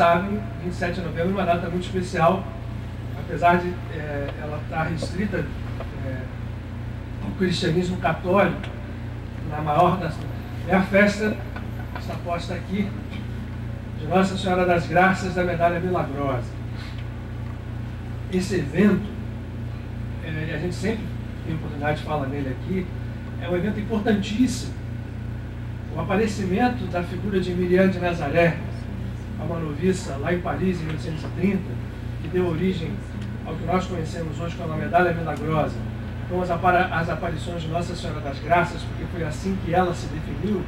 sabem, 27 de novembro é uma data muito especial, apesar de ela estar restrita ao cristianismo católico, na maior das... É a festa, está posta aqui, de Nossa Senhora das Graças da Medalha Milagrosa. Esse evento, e a gente sempre tem oportunidade de falar nele aqui, é um evento importantíssimo. O aparecimento da figura de Miriam de Nazaré, uma noviça lá em Paris, em 1830, que deu origem ao que nós conhecemos hoje como a Medalha Milagrosa, com as aparições de Nossa Senhora das Graças, porque foi assim que ela se definiu.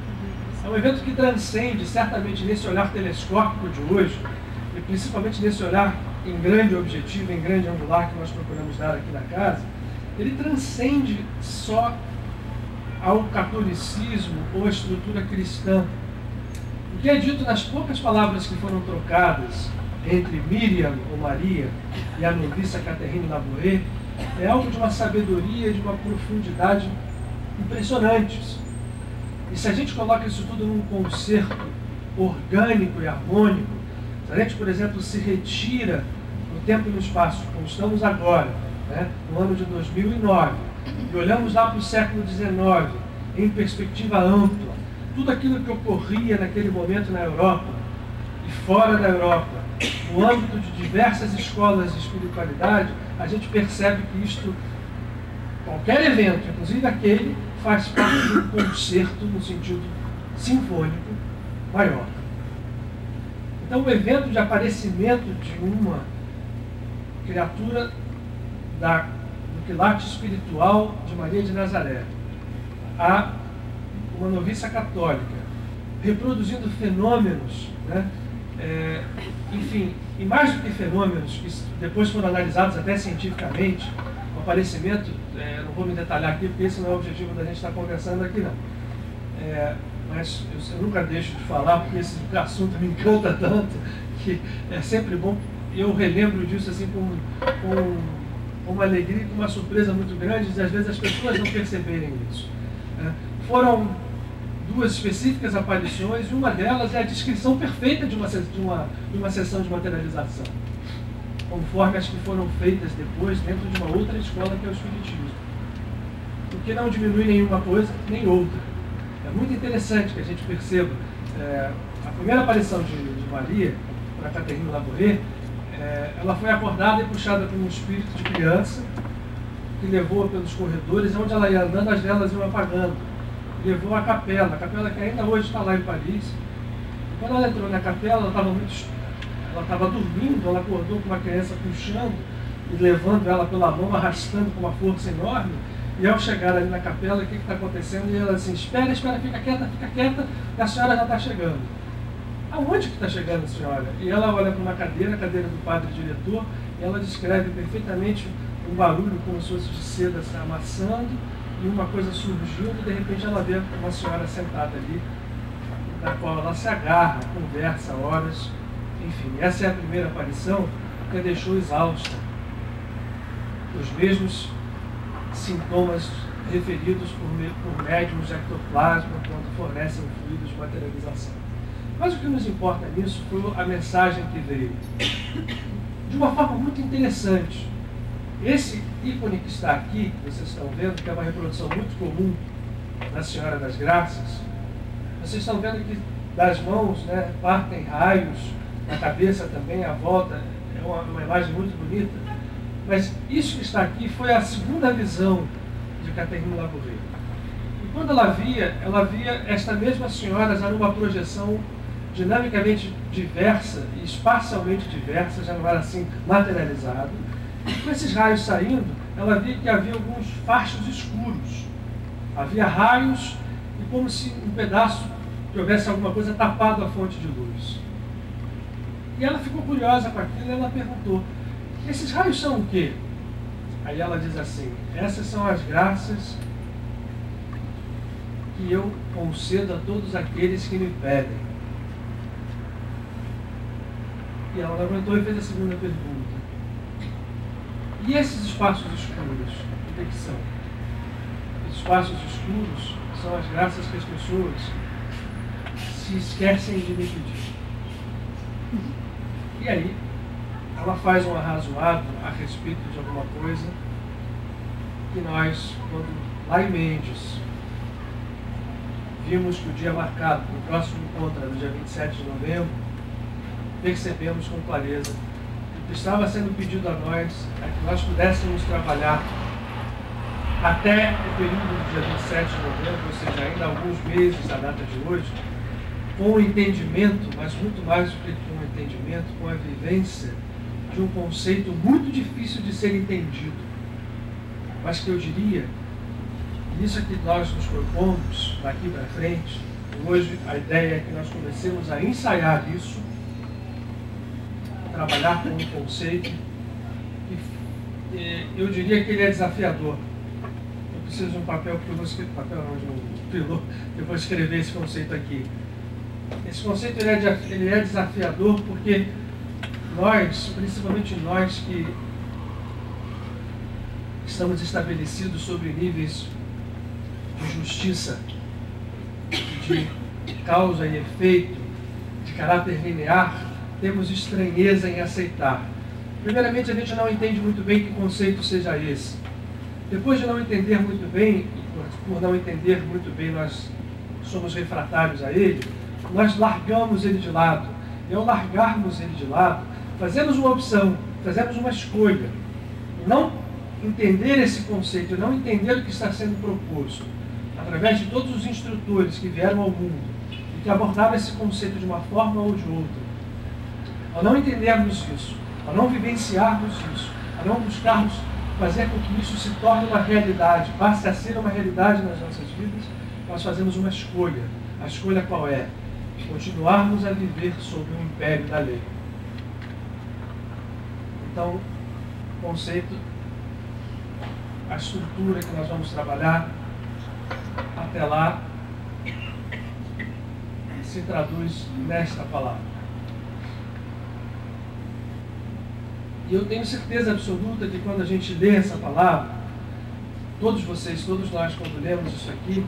É um evento que transcende, certamente, nesse olhar telescópico de hoje, e principalmente nesse olhar em grande objetivo, em grande angular que nós procuramos dar aqui na casa. Ele transcende só ao catolicismo ou à estrutura cristã. O que é dito nas poucas palavras que foram trocadas entre Miriam, ou Maria, e a noviça Catherine Labouré, é algo de uma sabedoria, de uma profundidade impressionantes. E se a gente coloca isso tudo num concerto orgânico e harmônico, se a gente, por exemplo, se retira no tempo e no espaço, como estamos agora, né, no ano de 2009, e olhamos lá para o século XIX, em perspectiva ampla, tudo aquilo que ocorria naquele momento na Europa e fora da Europa, no âmbito de diversas escolas de espiritualidade, a gente percebe que isto, qualquer evento, inclusive aquele, faz parte de um concerto no sentido sinfônico maior. Então, o evento de aparecimento de uma criatura do quilate espiritual de Maria de Nazaré a uma noviça católica, reproduzindo fenômenos, né? Enfim, e mais do que fenômenos que depois foram analisados até cientificamente, o aparecimento, não vou me detalhar aqui, porque esse não é o objetivo da gente estar conversando aqui, não. Mas eu nunca deixo de falar, porque esse assunto me encanta tanto, que é sempre bom, e eu relembro disso assim com uma alegria e com uma surpresa muito grande, de às vezes as pessoas não perceberem isso. Foram duas específicas aparições, e uma delas é a descrição perfeita de uma sessão de materialização, conforme as que foram feitas depois dentro de uma outra escola que é o Espiritismo. O que não diminui nenhuma coisa nem outra. É muito interessante que a gente perceba a primeira aparição de Maria para Catherine Labouré. Ela foi acordada e puxada por um espírito de criança que levou-a pelos corredores, onde ela ia andando, as velas iam apagando. Levou à capela que ainda hoje está lá em Paris. E quando ela entrou na capela, ela estava dormindo, ela acordou com uma criança puxando e levando ela pela mão, arrastando com uma força enorme. E ao chegar ali na capela, o que está acontecendo? E ela assim, espera, fica quieta, e a senhora já está chegando. Aonde que está chegando a senhora? E ela olha para uma cadeira, a cadeira do padre diretor, e ela descreve perfeitamente um barulho como se fosse de seda se amassando, e uma coisa surgindo, e de repente ela vê uma senhora sentada ali, na qual ela se agarra, conversa horas, enfim. Essa é a primeira aparição que a deixou exausta. Os mesmos sintomas referidos por médiuns de ectoplasma quando fornecem fluidos de materialização. Mas o que nos importa nisso foi a mensagem que veio de uma forma muito interessante. Esse ícone que está aqui, que vocês estão vendo, que é uma reprodução muito comum da Senhora das Graças, vocês estão vendo que das mãos, né, partem raios, na cabeça também, à volta, é uma imagem muito bonita. Mas isso que está aqui foi a segunda visão de Catherine Labouré. E quando ela via esta mesma senhora já numa projeção dinamicamente diversa e espacialmente diversa, já não era assim materializado. Com esses raios saindo, ela via que havia alguns fachos escuros. Havia raios e como se um pedaço que houvesse alguma coisa tapado a fonte de luz. E ela ficou curiosa com aquilo e ela perguntou, esses raios são o quê? Aí ela diz assim, essas são as graças que eu concedo a todos aqueles que me pedem. E ela levantou e fez a segunda pergunta. E esses espaços escuros, o que são? Esses espaços escuros são as graças que as pessoas se esquecem de me pedir. E aí, ela faz um arrazoado a respeito de alguma coisa que nós, quando lá em Mendes, vimos que o dia marcado para o próximo encontro era no dia 27 de novembro, percebemos com clareza que o que estava sendo pedido a nós é que nós pudéssemos trabalhar até o período do dia 27 de novembro, ou seja, ainda alguns meses da data de hoje, com o entendimento, mas muito mais do que com o entendimento, com a vivência de um conceito muito difícil de ser entendido, mas que eu diria, isso é que nós nos propomos daqui para frente. Hoje a ideia é que nós comecemos a ensaiar isso, trabalhar com um conceito que eu diria que ele é desafiador. Eu preciso de um papel, porque eu vou escrever, papel não, de um piloto, eu vou escrever esse conceito aqui. Esse conceito ele é desafiador porque nós, principalmente nós que estamos estabelecidos sobre níveis de justiça, de causa e efeito, de caráter linear, temos estranheza em aceitar. Primeiramente, a gente não entende muito bem que conceito seja esse. Depois de não entender muito bem, por não entender muito bem, nós somos refratários a ele, nós largamos ele de lado. E ao largarmos ele de lado, fazemos uma opção, fazemos uma escolha. Não entender esse conceito, não entender o que está sendo proposto, através de todos os instrutores que vieram ao mundo e que abordaram esse conceito de uma forma ou de outra, ao não entendermos isso, ao não vivenciarmos isso, ao não buscarmos fazer com que isso se torne uma realidade, passe a ser uma realidade nas nossas vidas, nós fazemos uma escolha. A escolha qual é? Continuarmos a viver sob o império da lei. Então, o conceito, a estrutura que nós vamos trabalhar até lá se traduz nesta palavra. E eu tenho certeza absoluta que quando a gente lê essa palavra, todos vocês, todos nós, quando lemos isso aqui,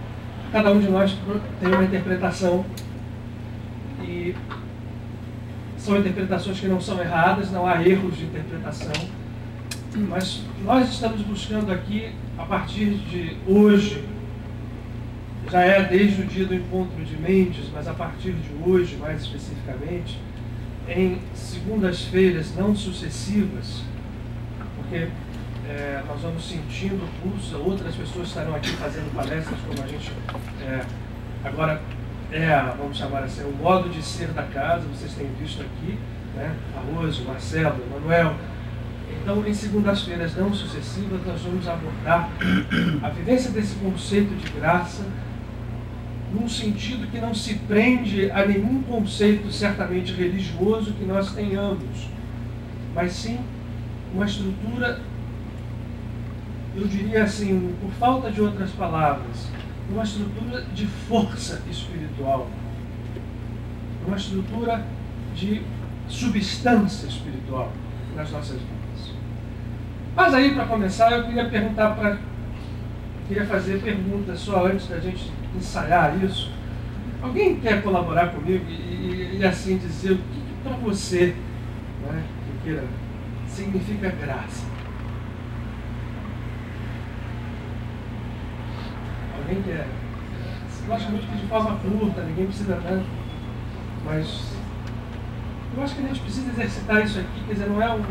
cada um de nós tem uma interpretação, e são interpretações que não são erradas, não há erros de interpretação, mas nós estamos buscando aqui, a partir de hoje, já é desde o dia do encontro de Mendes, mas a partir de hoje, mais especificamente, em segundas-feiras não sucessivas, porque nós vamos sentindo o pulso, outras pessoas estarão aqui fazendo palestras, como a gente agora vamos chamar assim, o modo de ser da casa, vocês têm visto aqui, né? A Rose, o Marcelo, o Manuel. Então, em segundas-feiras não sucessivas, nós vamos abordar a vivência desse conceito de graça, num sentido que não se prende a nenhum conceito certamente religioso que nós tenhamos, mas sim uma estrutura, eu diria assim, por falta de outras palavras, uma estrutura de força espiritual, uma estrutura de substância espiritual nas nossas vidas. Mas aí, para começar, eu queria fazer perguntas só antes da gente ensaiar isso. Alguém quer colaborar comigo e assim dizer o que para você, né, que queira, significa graça? Alguém quer? Logicamente que de forma curta, ninguém precisa tanto, mas eu acho que a gente precisa exercitar isso aqui, quer dizer, não é um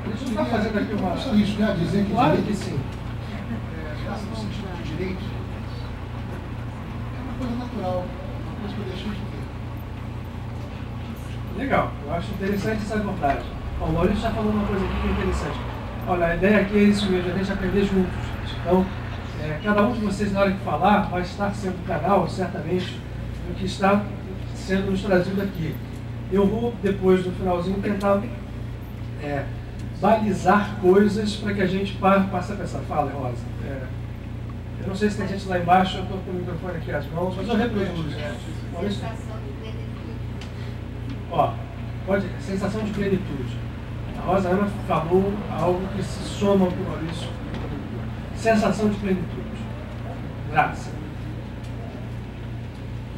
a gente não está fazendo aqui uma... Isso, né? Dizer que claro que sim. Graça no sentido de direito é uma coisa natural, uma coisa que eu deixei de ver. Legal, eu acho interessante essa abordagem. O Maurício está falando uma coisa aqui que é interessante. Olha, a ideia aqui é isso mesmo, a gente aprender juntos, gente. Então, cada um de vocês, na hora de falar, vai estar sendo canal, certamente, do que está sendo nos trazido aqui. Eu vou, depois, no finalzinho, tentar balizar coisas para que a gente passe a pensar. Fala, Rosa. Eu não sei se tem gente lá embaixo, eu estou com o microfone aqui às mãos, mas eu reproduzo. Ó, sensação de plenitude. A Rosa Ana falou algo que se soma com o Maurício. Sensação de plenitude. Graça.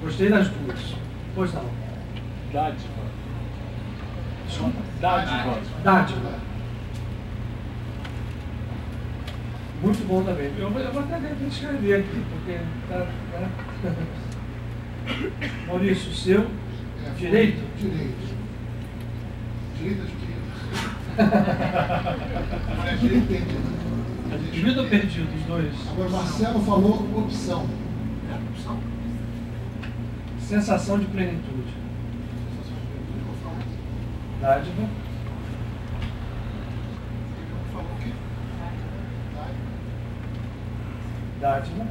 Gostei das duas. Pois não. Dádiva. Desculpa. Dádiva. Dádiva. Muito bom também. Eu vou até escrever aqui, porque tá, né? Maurício, o seu direito? Direito. Direito às direitos. Direito perdido. Divido ou perdido, os dois? Agora, Marcelo falou opção. Sensação de plenitude. Dádiva. Falou o quê? Dádiva.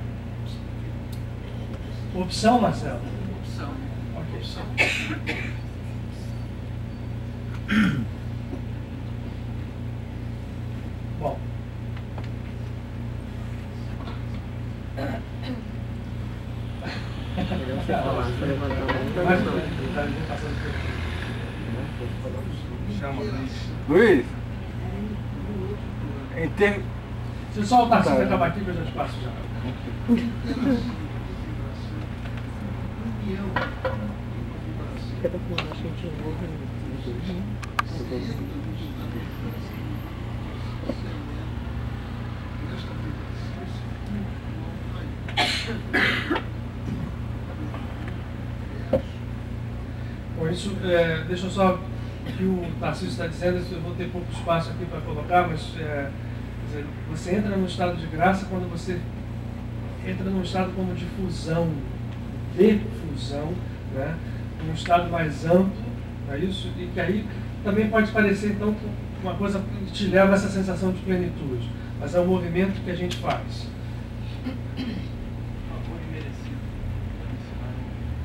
Opção, Marcelo? Opção. Ok. Bom. Chama Luiz. Luiz, em termos. Se só o Tarcísio acabar aqui, que eu já te passo já. Bom, isso, deixa eu só, o que o Tarcísio está dizendo, eu vou ter pouco espaço aqui para colocar, mas quer dizer, você entra no estado de graça quando você entra num estado como de fusão, né? Um estado mais amplo, não é isso? E que aí também pode parecer, então, uma coisa que te leva a essa sensação de plenitude, mas é um movimento que a gente faz.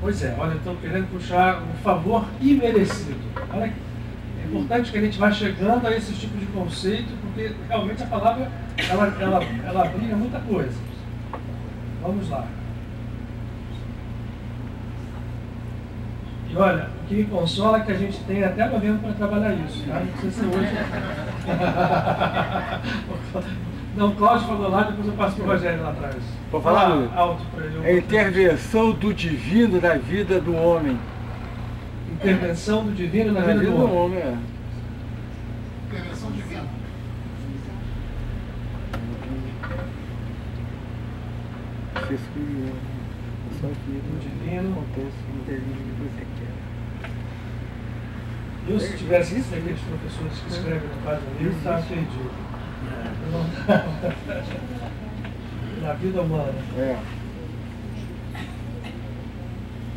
Pois é, olha, estão querendo puxar um favor imerecido. Olha, é importante que a gente vá chegando a esse tipo de conceito, porque realmente a palavra, ela abriga muita coisa. Vamos lá. E olha, o que me consola é que a gente tem até novembro para trabalhar isso, tá? Não sei se hoje... Não, o Cláudio falou lá, depois eu passo para o Rogério lá atrás. Vou falar, Luiz. Alto para ele. É a intervenção do divino na vida do homem. Intervenção do divino na vida do homem. É. Intervenção divina. Isso que só que O divino. acontece no que você quer. Eu, se tivesse isso daqueles professores que escrevem no quadro livro, estava perdido. Na vida humana. É.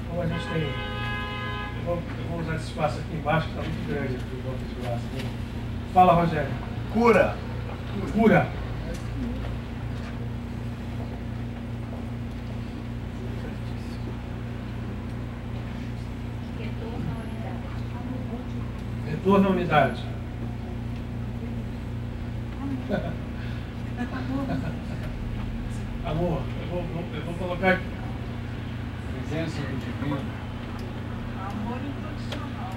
Como a gente tem. Eu vou usar esse espaço aqui embaixo, que está muito grande aqui, o banco de graça. Fala, Rogério. Cura. Cura. Retorno à unidade. Amor, eu vou colocar aqui. Presença do divino. Amor incondicional.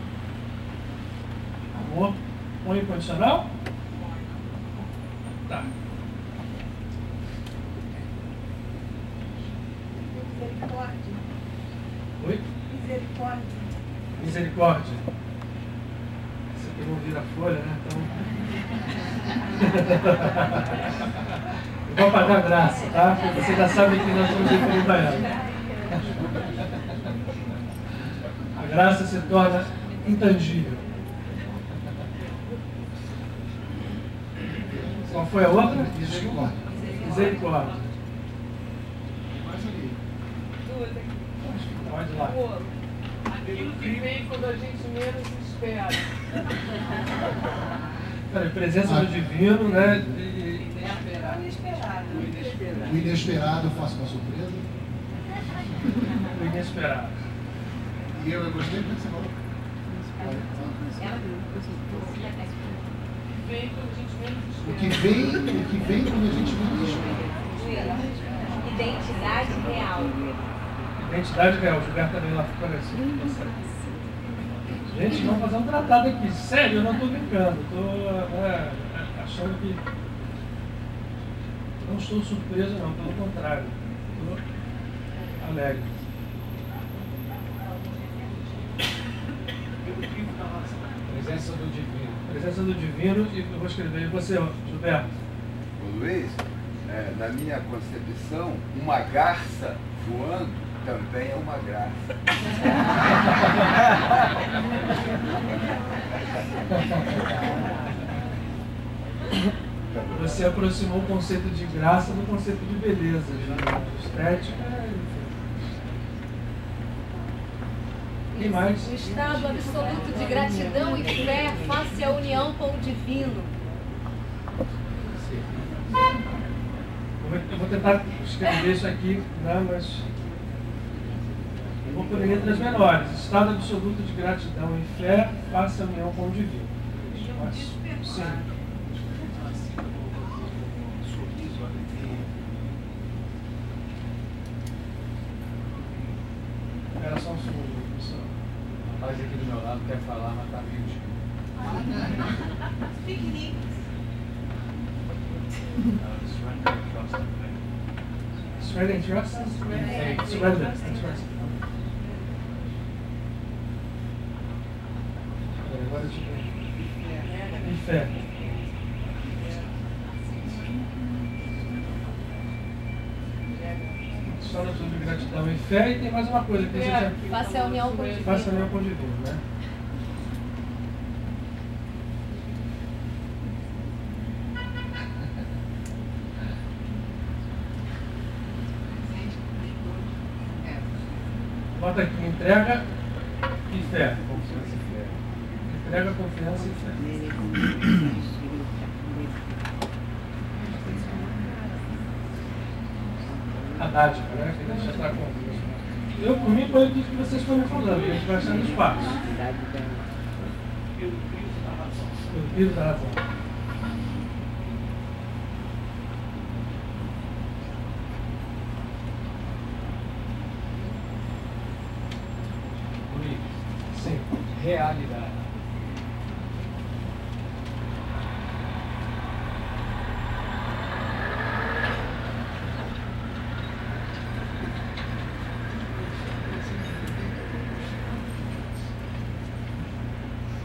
Amor com incondicional? Tá. Misericórdia. Oi? Misericórdia. Misericórdia. Você pegou vira folha, né? Então. Eu vou apagar a graça, tá? Porque você já sabe que nós estamos referindo a ela. A graça se torna intangível. Qual foi a outra? Misericórdia. Misericórdia. Mais ali. Pode ir lá. Aquilo que vem quando a gente menos espera. Peraí, presença do divino, né? Inesperado. O inesperado eu faço uma surpresa. O inesperado. E eu gostei porque você falou. Vem quando a gente menos O que espera. vem quando a gente menos espera. Identidade real. Identidade real. Gilberto também lá ficou assim. Gente, vamos fazer um tratado aqui. Sério, eu não estou brincando. Estou achando que. Não estou surpreso, não. Pelo contrário. Estou alegre. Presença Presença do divino. Presença do divino, e eu vou escrever. E você, Gilberto? Ô Luiz, na minha concepção, uma garça voando também é uma graça. Você aproximou o conceito de graça do conceito de beleza, de estética. Quem mais? O estado absoluto de gratidão e fé face à união com o divino. Eu vou tentar escrever isso aqui, né, mas eu vou por letras menores. Estado absoluto de gratidão e fé face à união com o divino. Mas, sim. Era só um segundo, pessoal. O rapaz aqui do meu lado quer falar, mas tá meio tímido. Surrender and trust? Surrender and trust. Agora deixa eu ver. E fé. História de gratidão e fé, e tem mais uma coisa que você já... Face à união com o divino. Face à união com o divino, né? Bota aqui, entrega e fé. Confiança e fé. Entrega, confiança e fé. A dádiva, né? Que a gente já está com. Eu, por mim, foi tudo que vocês foram falando, que a gente vai achando espaço. Pelo piso da razão. Sim. Realidade.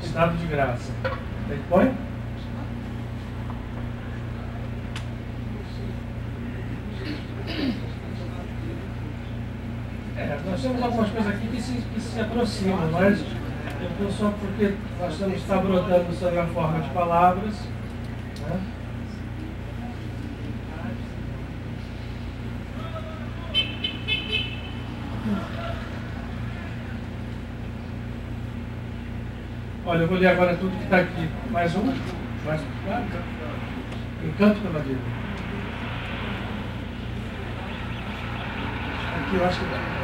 Estado de graça. Aí põe? Nós temos algumas coisas aqui que se aproximam, mas eu estou só porque nós estamos brotando sobre a forma de palavras. Né? Olha, eu vou ler agora tudo que está aqui. Mais um? Mais um? Encanto pela vida. Aqui eu acho que dá.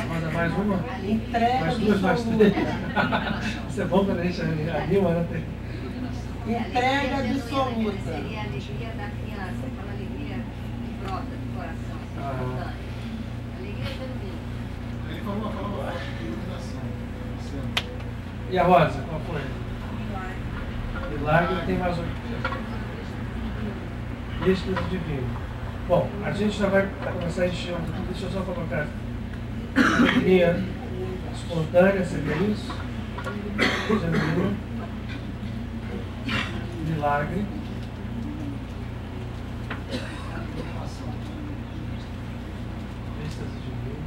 Manda mais uma? Mais duas, mais três. Isso é bom quando a gente anima, né? Entrega absoluta. Seria a alegria da criança, aquela alegria que brota do coração, espontânea. Alegria genuína. Ele falou uma palavra forte de iluminação. E a Rosa, qual foi? Milagre, tem mais um. Êxtase divino. Bom, a gente já vai começar a encher um pouquinho. Deixa eu só colocar. Alegria espontânea, seria isso? Genuína. Milagre. Êxtase divino.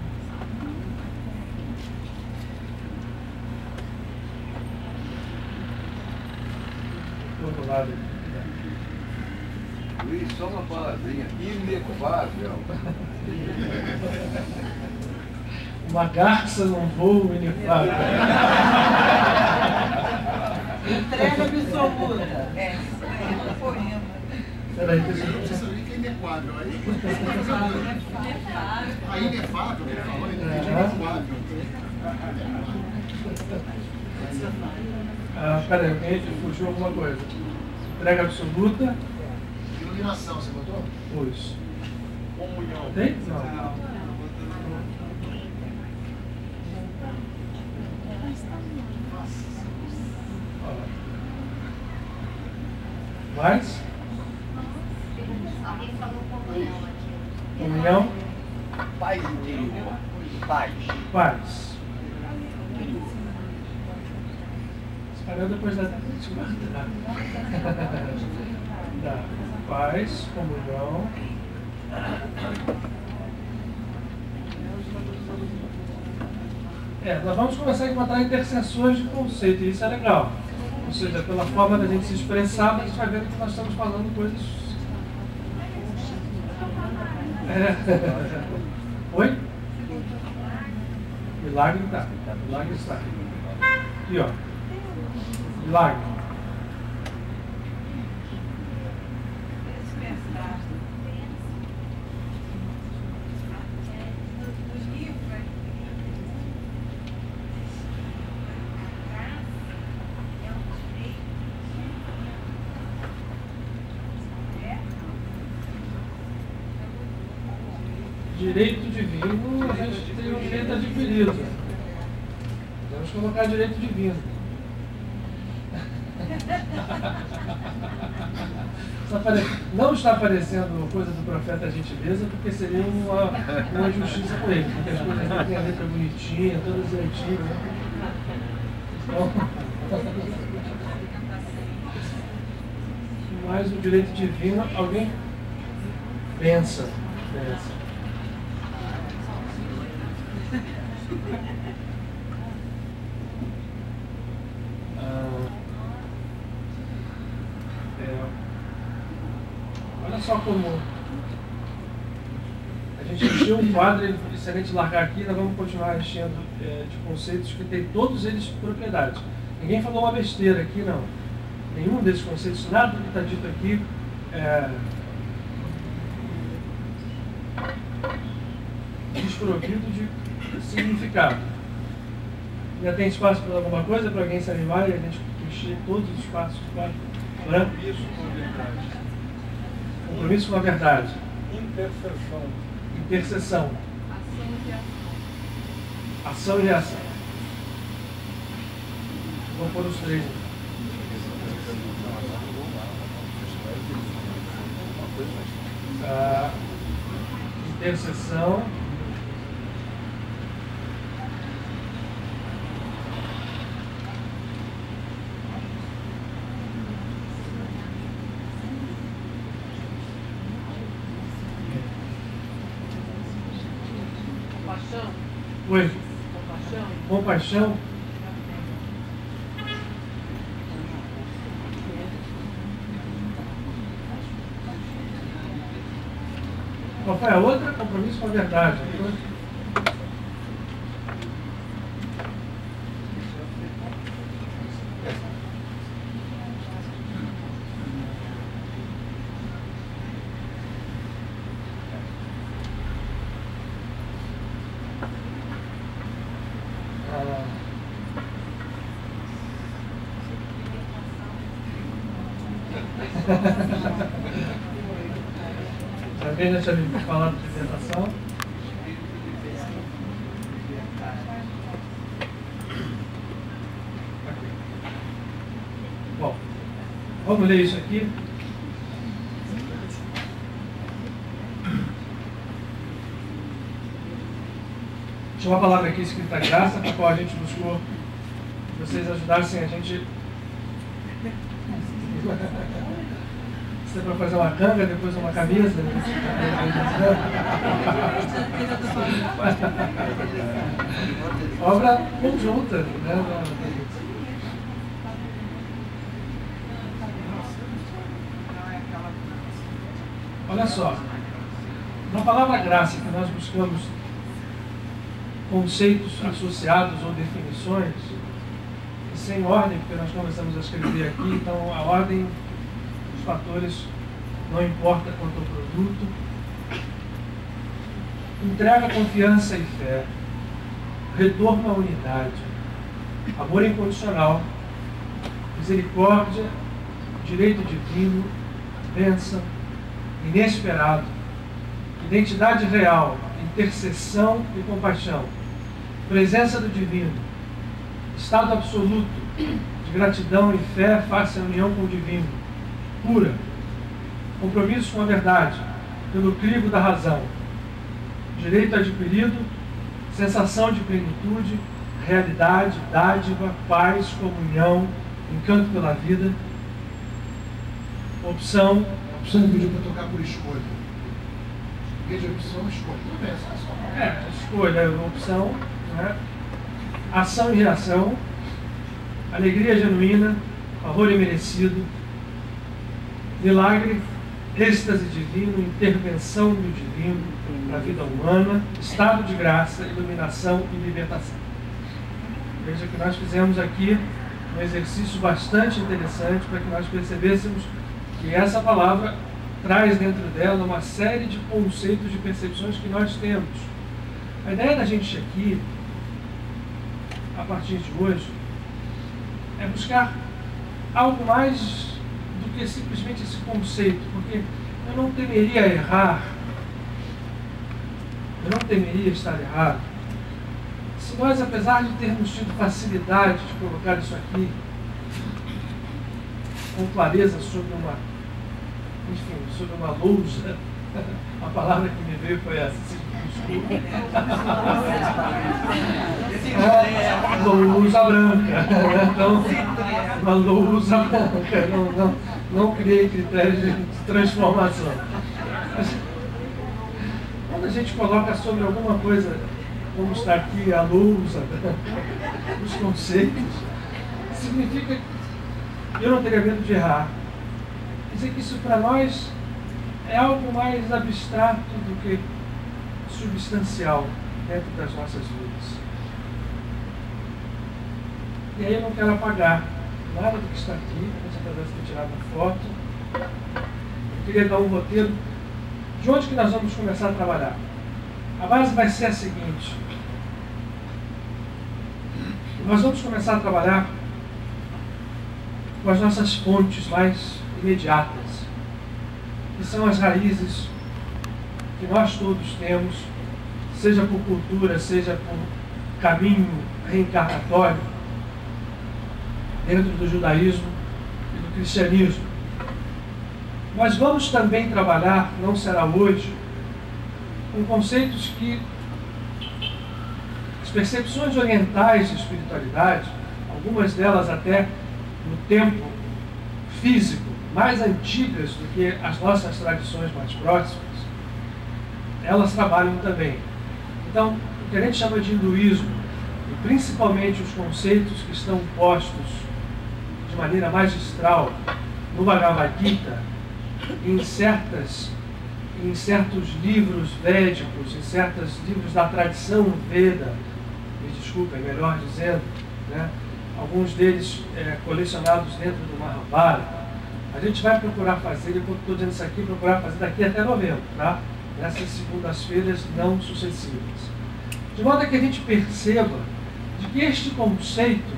Do outro lado. Luiz, só uma palavrinha. Inefável. Uma garça num voo inefável. Entrega absoluta. É um poema. Peraí, Você sabia que é inefável. Aí inefável, ele falou, ele é inefável. Peraí, a gente fugiu alguma coisa. Entrega absoluta. Iluminação, você botou? Pois. Tem? Não. Mais? Alguém falou comunhão aqui. Comunhão? Paz interior. Paz. Paz. Espalhou depois da Tá. Paz, comunhão. Nós vamos começar a encontrar interseções de conceito, e isso é legal. Ou seja, pela forma da gente se expressar, a gente vai vendo que nós estamos falando coisas. Oi? Milagre tá. Milagre está. Aqui, ó. Milagre. Direito divino, a gente tem um direito adquirido. Vamos colocar direito divino. Não está aparecendo coisa do profeta gentileza, porque seria uma injustiça com ele, porque as coisas não têm a letra bonitinha, todas direitinhas. Então, mas o direito divino, alguém pensa. Olha só como a gente encheu um quadro, e se a gente largar aqui, nós vamos continuar enchendo de conceitos que tem todos eles propriedades. Ninguém falou uma besteira aqui, não. Nenhum desses conceitos, nada do que está dito aqui desprovido de significado. Ainda tem espaço para alguma coisa, para alguém se animar e a gente encher todos os espaços do quadro? Compromisso com a verdade. Compromisso com a verdade. Intercessão. Intercessão. Ação e reação. Ação e reação. Vou pôr os três. Intercessão. Compaixão. Oi. Compaixão. Compaixão. Qual foi a outra? Compromisso com a verdade. Alguém já tinha me falado de libertação? Bom, vamos ler isso aqui. Tinha uma palavra aqui escrita graça, para a qual a gente buscou que vocês ajudassem a gente. Se é para fazer uma canga, depois uma camisa. Obra conjunta, né? Olha só, na palavra graça que nós buscamos conceitos associados ou definições, e sem ordem, porque nós começamos a escrever aqui, então a ordem dos fatores não importa quanto ao produto. Entrega, confiança e fé, retorno à unidade, amor incondicional, misericórdia, direito divino, bênção, inesperado, identidade real, intercessão e compaixão, presença do divino, estado absoluto de gratidão e fé face à união com o divino, cura, compromisso com a verdade, pelo crivo da razão, direito adquirido, sensação de plenitude, realidade, dádiva, paz, comunhão, encanto pela vida, opção. A opção pediu para tocar por escolha. Em vez de opção, escolha. Não é essa, escolha, opção, né? Ação e reação, alegria genuína, favor imerecido, milagre, êxtase divino, intervenção do divino na vida humana, estado de graça, iluminação e libertação. Veja que nós fizemos aqui um exercício bastante interessante para que nós percebêssemos que essa palavra traz dentro dela uma série de conceitos, de percepções que nós temos. A ideia da gente aqui, a partir de hoje, é buscar algo mais do que simplesmente esse conceito, porque eu não temeria errar, eu não temeria estar errado, se nós, apesar de termos tido facilidade de colocar isso aqui com clareza sobre uma lousa, a palavra que me veio foi essa, lousa branca, então, uma lousa branca, não criei critérios de transformação. Mas, quando a gente coloca sobre alguma coisa, como está aqui a lousa, os conceitos, significa que eu não teria medo de errar. Quer dizer que isso para nós é algo mais abstrato do que substancial dentro das nossas vidas. E aí eu não quero apagar nada do que está aqui, você talvez tenha tirado a foto. Eu queria dar um roteiro de onde que nós vamos começar a trabalhar. A base vai ser a seguinte: nós vamos começar a trabalhar com as nossas fontes mais imediatas, que são as raízes que nós todos temos, seja por cultura, seja por caminho reencarnatório, dentro do judaísmo e do cristianismo. Nós vamos também trabalhar, não será hoje, com conceitos que as percepções orientais de espiritualidade, algumas delas até no tempo físico, mais antigas do que as nossas tradições mais próximas, elas trabalham também. Então, o que a gente chama de hinduísmo, e principalmente os conceitos que estão postos de maneira magistral no Bhagavad Gita, em certos livros védicos, em certos livros da tradição Veda, me desculpem, melhor dizendo, né? Alguns deles colecionados dentro do Mahabharata. A gente vai procurar fazer, eu estou dizendo isso aqui, procurar fazer daqui até novembro, tá? Nessas segundas-feiras não sucessivas. De modo que a gente perceba de que este conceito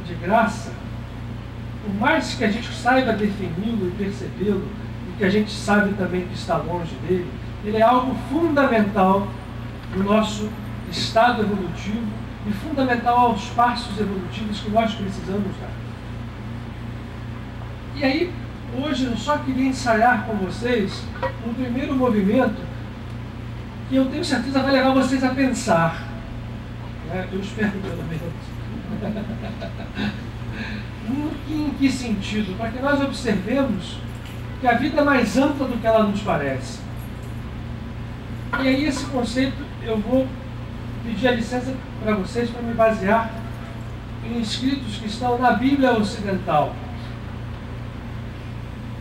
de graça, por mais que a gente saiba defini-lo e percebê-lo, e que a gente sabe também que está longe dele, ele é algo fundamental no nosso estado evolutivo e fundamental aos passos evolutivos que nós precisamos dar. E aí, hoje eu só queria ensaiar com vocês um primeiro movimento que eu tenho certeza vai levar vocês a pensar. Né? Eu espero pelo menos. Em que sentido? Para que nós observemos que a vida é mais ampla do que ela nos parece. E aí esse conceito eu vou pedir a licença para vocês para me basear em escritos que estão na Bíblia Ocidental.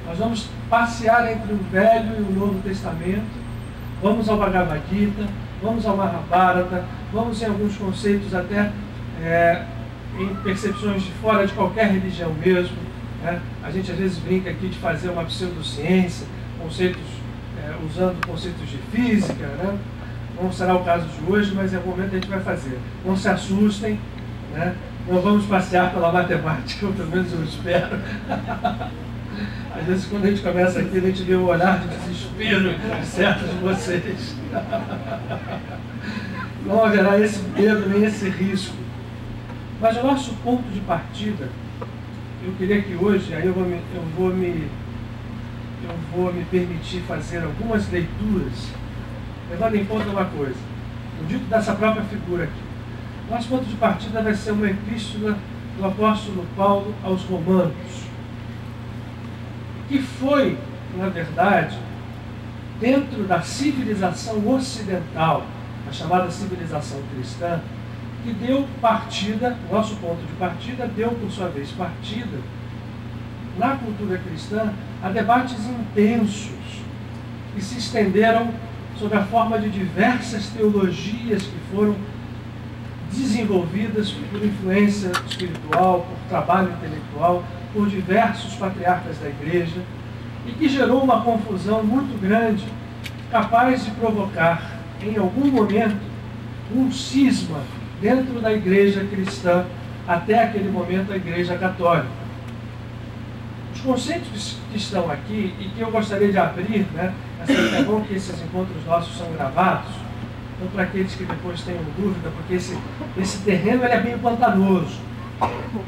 Nós vamos passear entre o Velho e o Novo Testamento, vamos ao Bhagavad Gita, vamos ao Mahabharata, vamos em alguns conceitos até em percepções de fora de qualquer religião mesmo. Né? A gente às vezes brinca aqui de fazer uma pseudociência, conceitos, usando conceitos de física, né? Não será o caso de hoje, mas em algum momento a gente vai fazer. Não se assustem, né? Não vamos passear pela matemática, ou pelo menos eu espero. Às vezes quando a gente começa aqui, a gente vê o olhar de desespero de certos de vocês. Não haverá esse medo nem esse risco. Mas o nosso ponto de partida, eu queria que hoje, aí eu vou me permitir fazer algumas leituras, levando em conta uma coisa, no dito dessa própria figura aqui. Nosso ponto de partida vai ser uma epístola do apóstolo Paulo aos Romanos, que foi, na verdade, dentro da civilização ocidental, a chamada civilização cristã, que deu partida, nosso ponto de partida, deu por sua vez partida, na cultura cristã, a debates intensos que se estenderam sob a forma de diversas teologias que foram desenvolvidas por influência espiritual, por trabalho intelectual, por diversos patriarcas da igreja, e que gerou uma confusão muito grande, capaz de provocar, em algum momento, um cisma dentro da igreja cristã, até aquele momento a igreja católica. Os conceitos que estão aqui, e que eu gostaria de abrir, né, é bom que esses encontros nossos são gravados, então para aqueles que depois tenham dúvida, porque esse terreno ele é bem pantanoso,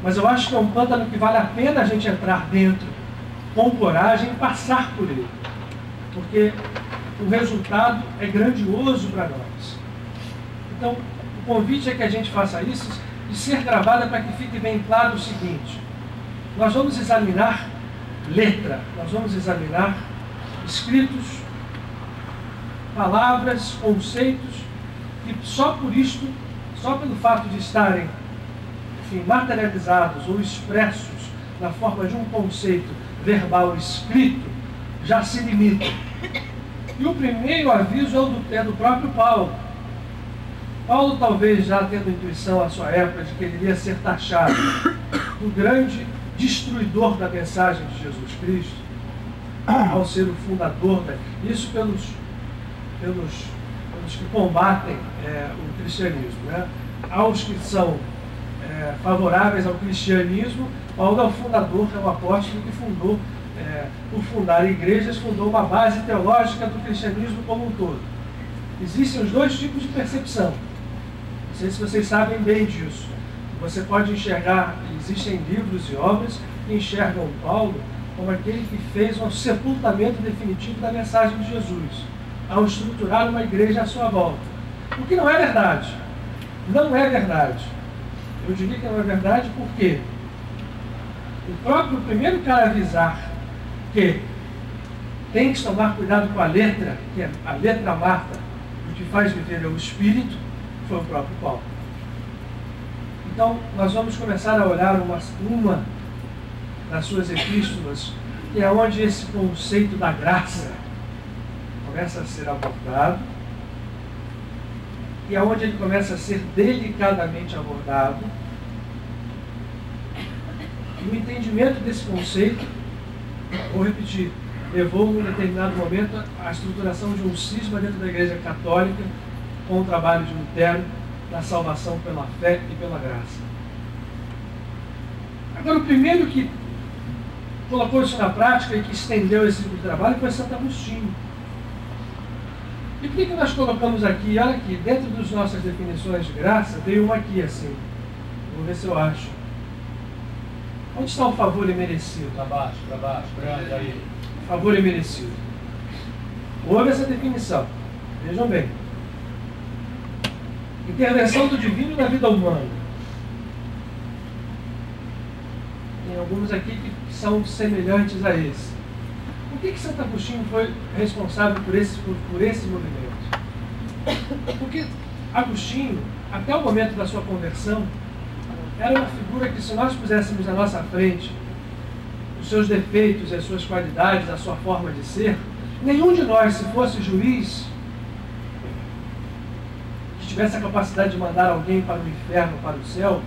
mas eu acho que é um pântano que vale a pena a gente entrar dentro, com coragem, e passar por ele, porque o resultado é grandioso para nós. Então, o convite é que a gente faça isso, de ser gravada para que fique bem claro o seguinte: nós vamos examinar letra, nós vamos examinar escritos, palavras, conceitos, que só por isto, só pelo fato de estarem, enfim, materializados ou expressos na forma de um conceito verbal escrito, já se limitam. E o primeiro aviso é do próprio Paulo. Paulo, talvez já tendo intuição à sua época de que ele iria ser taxado do grande destruidor da mensagem de Jesus Cristo, ao ser o fundador isso pelos que combatem o cristianismo, né? Aos que são favoráveis ao cristianismo, Paulo é o fundador, é o apóstolo que fundou, por fundar igrejas, fundou uma base teológica do cristianismo como um todo. Existem os dois tipos de percepção. Não sei se vocês sabem bem disso. Você pode enxergar, existem livros e obras que enxergam Paulo como aquele que fez um sepultamento definitivo da mensagem de Jesus, ao estruturar uma igreja à sua volta. O que não é verdade. Não é verdade. Eu diria que não é verdade porque o próprio primeiro cara avisar que tem que tomar cuidado com a letra, que é a letra mata, o que faz viver é o espírito, foi o próprio Paulo. Então, nós vamos começar a olhar uma das suas epístolas, que é onde esse conceito da graça começa a ser abordado, e é onde ele começa a ser delicadamente abordado. E o entendimento desse conceito, vou repetir, levou em um determinado momento à estruturação de um cisma dentro da Igreja Católica, com o trabalho de Lutero, da salvação pela fé e pela graça. Agora, o primeiro que colocou isso na prática e que estendeu esse tipo de trabalho foi Santo Agostinho. E por que nós colocamos aqui? Olha aqui, dentro das nossas definições de graça, veio uma aqui assim. Vou ver se eu acho. Onde está o favor imerecido? Para baixo, grande aí. Favor imerecido. Ouve essa definição. Vejam bem. Intervenção do divino na vida humana. Tem alguns aqui que são semelhantes a esse. Por que Santo Agostinho foi responsável por esse movimento? Porque Agostinho, até o momento da sua conversão, era uma figura que, se nós puséssemos na nossa frente os seus defeitos, as suas qualidades, a sua forma de ser, nenhum de nós, se fosse juiz, que tivesse a capacidade de mandar alguém para o inferno, para o céu,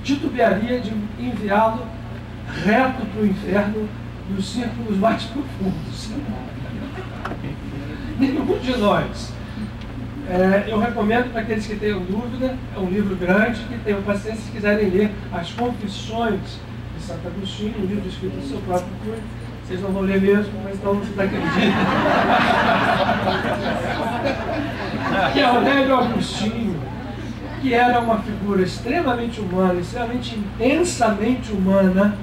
titubearia de enviá-lo reto para o inferno nos círculos mais profundos. Nenhum de nós. Eu recomendo para aqueles que tenham dúvida, é um livro grande, que tenham paciência se quiserem ler as Confissões de Santo Agostinho, um livro escrito no seu próprio punho. Vocês não vão ler mesmo, mas estão daquele jeito. Que é Aurélio Agostinho, que era uma figura extremamente humana, extremamente intensamente humana,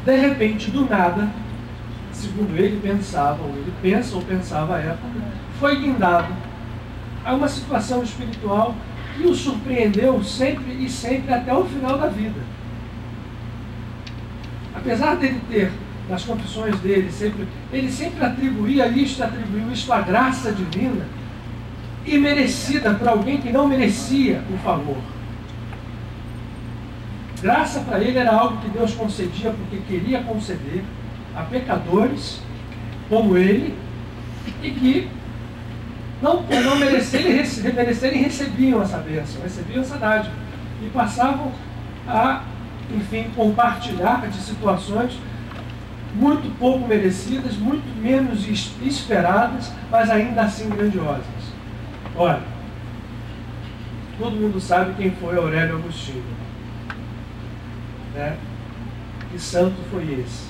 de repente, do nada, segundo ele pensava, ou ele pensa ou pensava à época, foi guindado a uma situação espiritual que o surpreendeu sempre e sempre até o final da vida. Apesar dele ter, nas confissões dele, ele sempre atribuiu isto à graça divina e merecida por alguém que não merecia o favor. Graça para ele era algo que Deus concedia porque queria conceder a pecadores como ele e que, por não merecerem, recebiam essa bênção, recebiam essa dádiva e passavam a, enfim, compartilhar de situações muito pouco merecidas, muito menos esperadas, mas ainda assim grandiosas. Olha, todo mundo sabe quem foi Aurélio Agostinho, né? Que santo foi esse?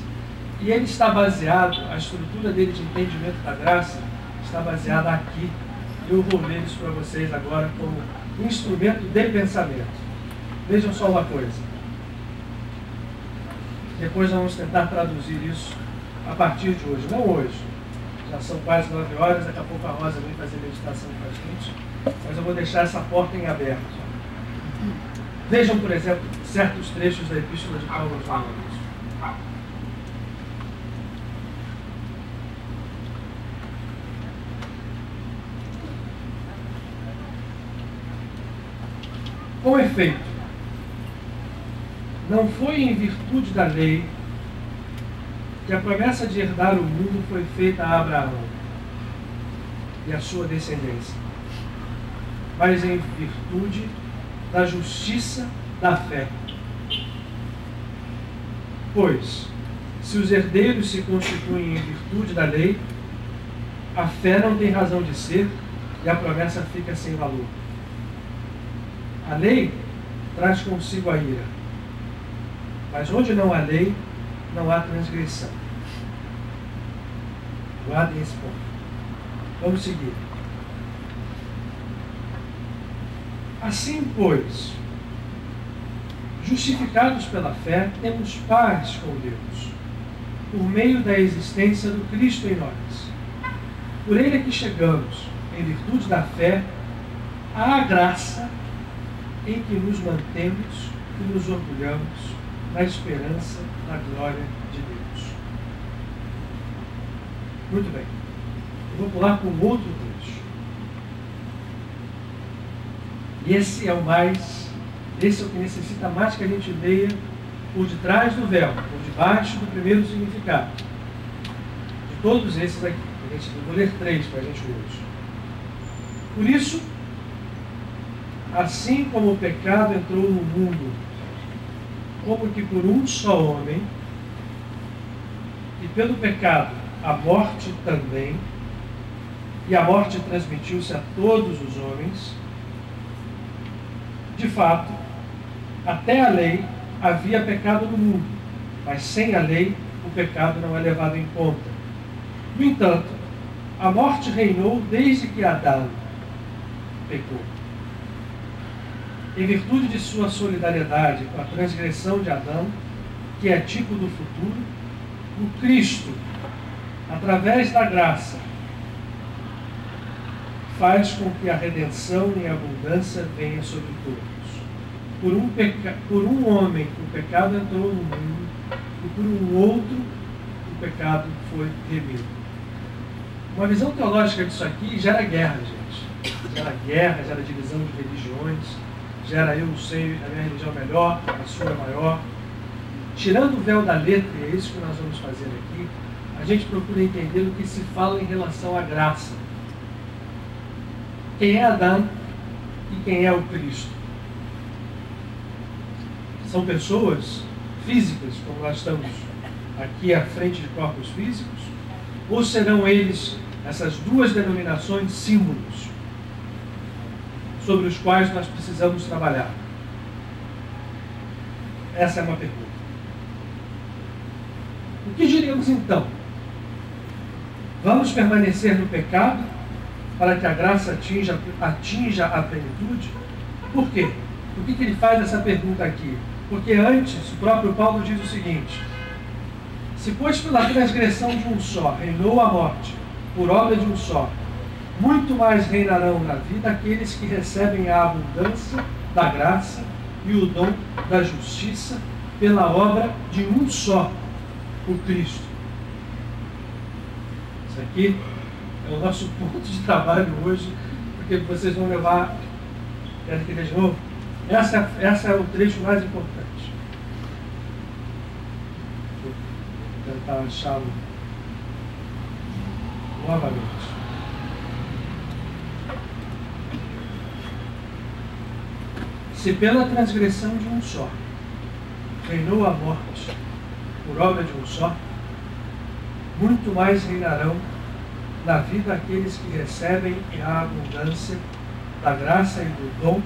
E ele está baseado, a estrutura dele de entendimento da graça está baseada aqui. Eu vou ler isso para vocês agora como instrumento de pensamento. Vejam só uma coisa. Depois nós vamos tentar traduzir isso a partir de hoje. Não hoje. Já são quase 9 horas, daqui a pouco a Rosa vem fazer meditação com a gente. Mas eu vou deixar essa porta em aberto. Vejam, por exemplo, certos trechos da Epístola de Paulo aos Romanos. Com efeito, não foi em virtude da lei que a promessa de herdar o mundo foi feita a Abraão e a sua descendência, mas em virtude da justiça da fé. Pois, se os herdeiros se constituem em virtude da lei, a fé não tem razão de ser e a promessa fica sem valor. A lei traz consigo a ira, mas onde não há lei, não há transgressão. Guardem esse ponto. Vamos seguir. Assim, pois, justificados pela fé, temos paz com Deus, por meio da existência do Cristo em nós. Por ele é que chegamos, em virtude da fé, à graça em que nos mantemos e nos orgulhamos na esperança da glória de Deus. Muito bem. Eu vou pular para um outro trecho. E esse é o que necessita mais que a gente leia por detrás do véu, por debaixo do primeiro significado. De todos esses aqui. Eu vou ler 3 para a gente hoje. Por isso, assim como o pecado entrou no mundo, como que por um só homem, e pelo pecado a morte também, e a morte transmitiu-se a todos os homens, de fato, até a lei havia pecado no mundo, mas sem a lei o pecado não é levado em conta. No entanto, a morte reinou desde que Adão pecou. Em virtude de sua solidariedade com a transgressão de Adão, que é tipo do futuro, o Cristo, através da graça, faz com que a redenção em abundância venha sobre todos. Por um homem o pecado entrou no mundo, e por um outro o pecado foi remido. Uma visão teológica disso aqui gera guerra, gente. Gera guerra, gera divisão de religiões, gera eu sei a minha religião é melhor, a sua é maior. Tirando o véu da letra, e é isso que nós vamos fazer aqui, a gente procura entender o que se fala em relação à graça. Quem é Adão e quem é o Cristo? São pessoas físicas, como nós estamos aqui à frente de corpos físicos? Ou serão eles, essas duas denominações, símbolos sobre os quais nós precisamos trabalhar? Essa é uma pergunta. O que diríamos então? Vamos permanecer no pecado para que a graça atinja a plenitude? Por quê? Por que ele faz essa pergunta aqui? Porque antes, o próprio Paulo diz o seguinte: Se, pois, pela transgressão de um só reinou a morte, por obra de um só, muito mais reinarão na vida aqueles que recebem a abundância da graça e o dom da justiça pela obra de um só, o Cristo. Isso aqui é o nosso ponto de trabalho hoje, porque vocês vão levar, quero que de novo, essa é o trecho mais importante. Vou tentar achá-lo novamente. Se pela transgressão de um só reinou a morte por obra de um só, muito mais reinarão na vida aqueles que recebem a abundância da graça e do dom,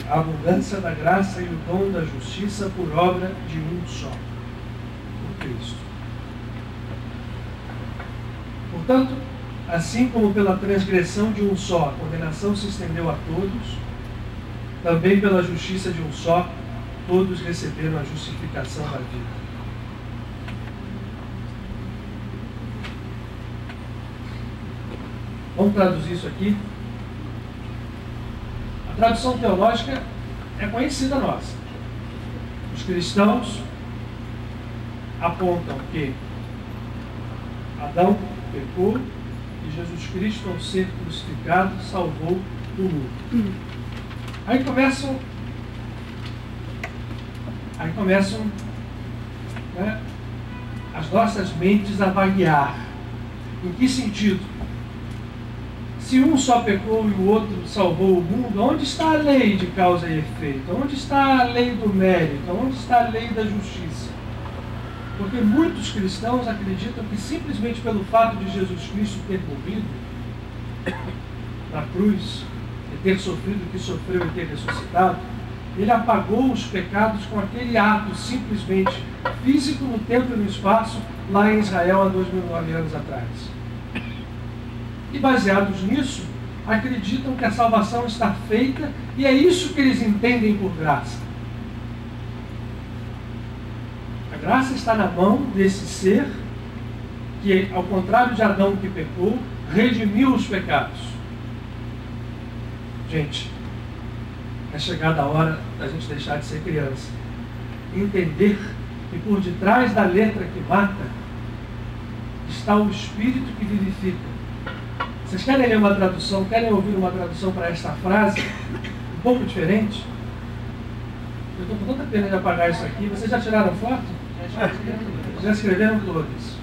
a abundância da graça e o dom da justiça por obra de um só, o Cristo. Portanto, assim como pela transgressão de um só a condenação se estendeu a todos, também pela justiça de um só, todos receberam a justificação da vida. Vamos traduzir isso aqui? A tradução teológica é conhecida nossa. Os cristãos apontam que Adão pecou e Jesus Cristo, ao ser crucificado, salvou o mundo. Aí começam né, as nossas mentes a vaguear. Em que sentido? Se um só pecou e o outro salvou o mundo, onde está a lei de causa e efeito? Onde está a lei do mérito? Onde está a lei da justiça? Porque muitos cristãos acreditam que simplesmente pelo fato de Jesus Cristo ter morrido na cruz, e ter sofrido o que sofreu e ter ressuscitado, ele apagou os pecados com aquele ato simplesmente físico no tempo e no espaço, lá em Israel há 2009 anos atrás. E baseados nisso, acreditam que a salvação está feita, e é isso que eles entendem por graça. A graça está na mão desse ser que, ao contrário de Adão que pecou, redimiu os pecados. Gente, é chegada a hora da gente deixar de ser criança. Entender que por detrás da letra que mata está o Espírito que vivifica. Vocês querem ler uma tradução, querem ouvir uma tradução para esta frase? Um pouco diferente? Eu estou com tanta pena de apagar isso aqui. Vocês já tiraram foto? Já escreveram todos.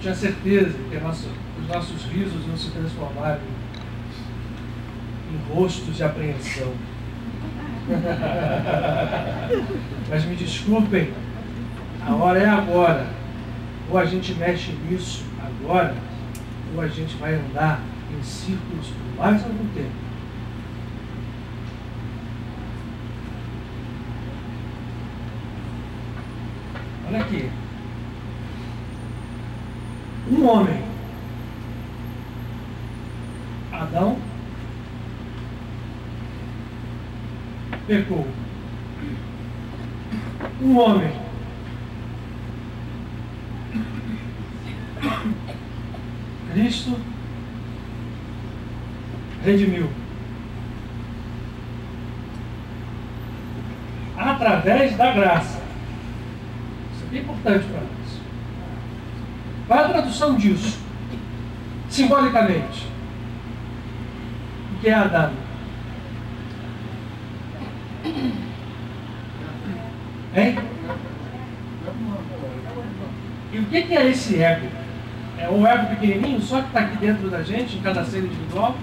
Tinha certeza que os nossos risos não se transformaram em rostos de apreensão. Mas me desculpem, a hora é agora. Ou a gente mexe nisso agora, ou a gente vai andar em círculos por mais algum tempo. Olha aqui. Um homem, Adão, pecou. Um homem, Cristo, redimiu. Através da graça. Isso aqui é importante para nós. Qual é a tradução disso? Simbolicamente. O que é Adão? Hein? E o que é esse ego? É o ego pequenininho, só que está aqui dentro da gente, em cada ser individual?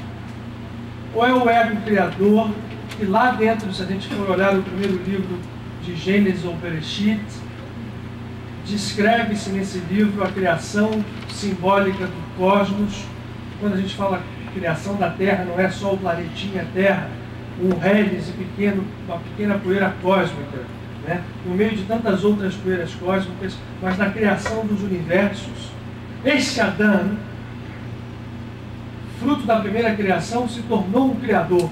Ou é o ego criador, que lá dentro, se a gente for olhar o primeiro livro de Gênesis ou Bereshit, descreve-se nesse livro a criação simbólica do cosmos. Quando a gente fala criação da Terra, não é só o planetinha Terra, um réis pequeno, uma pequena poeira cósmica, né? No meio de tantas outras poeiras cósmicas, mas na criação dos universos. Este Adão, fruto da primeira criação, se tornou um criador.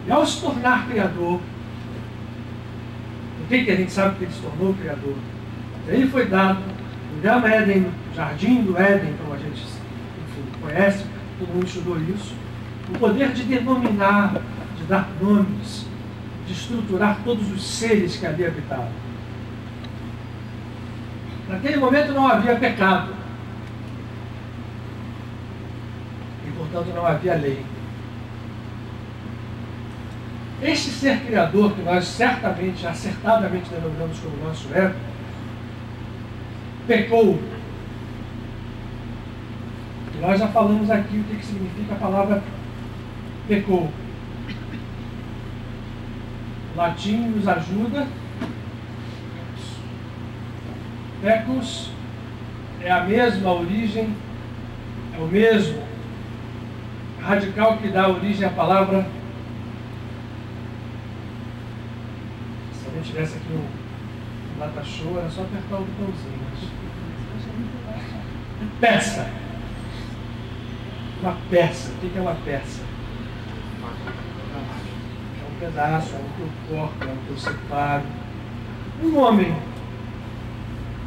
E ao se tornar criador, Por que a gente sabe que ele se tornou o Criador? Ele foi dado no Gama Éden, no Jardim do Éden, como a gente conhece, todo mundo estudou isso, o poder de denominar, de dar nomes, de estruturar todos os seres que ali habitavam. Naquele momento não havia pecado. E, portanto, não havia lei. Este ser criador, que nós certamente, acertadamente denominamos como nosso ego, pecou. E nós já falamos aqui o que significa a palavra pecou. O latim nos ajuda. Pecus é a mesma origem, é o mesmo radical que dá origem à palavra. Se a gente tivesse aqui um data show, era só apertar o botãozinho. Peça. Uma peça. O que é uma peça? É um pedaço, é o que eu corto, é o que eu separo. Um homem,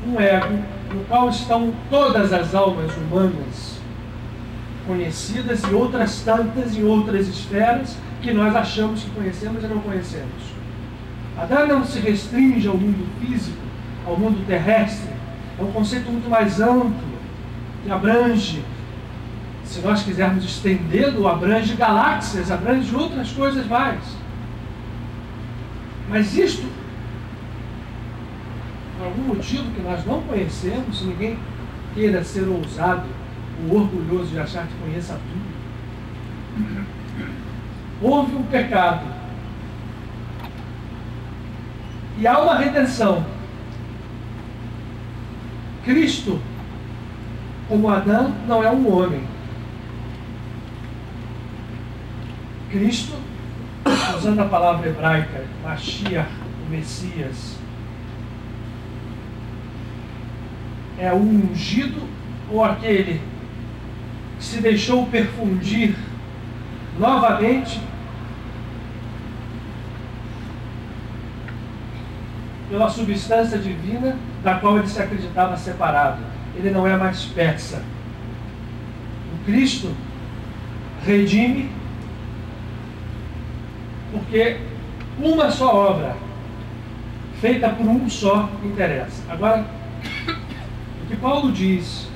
um ego, no qual estão todas as almas humanas conhecidas e outras tantas em outras esferas que nós achamos que conhecemos e não conhecemos. Adão não se restringe ao mundo físico, ao mundo terrestre. É um conceito muito mais amplo, que abrange, se nós quisermos estendê-lo, abrange galáxias, abrange outras coisas mais. Mas isto, por algum motivo que nós não conhecemos, se ninguém queira ser ousado ou orgulhoso de achar que conheça tudo, houve um pecado e há uma redenção. Cristo, como Adão, não é um homem. Cristo, usando a palavra hebraica, Mashiach, o Messias, é o ungido ou aquele que se deixou perfundir novamente pela substância divina da qual ele se acreditava separado. Ele não é mais peça. O Cristo redime porque uma só obra, feita por um só, interessa. Agora, o que Paulo diz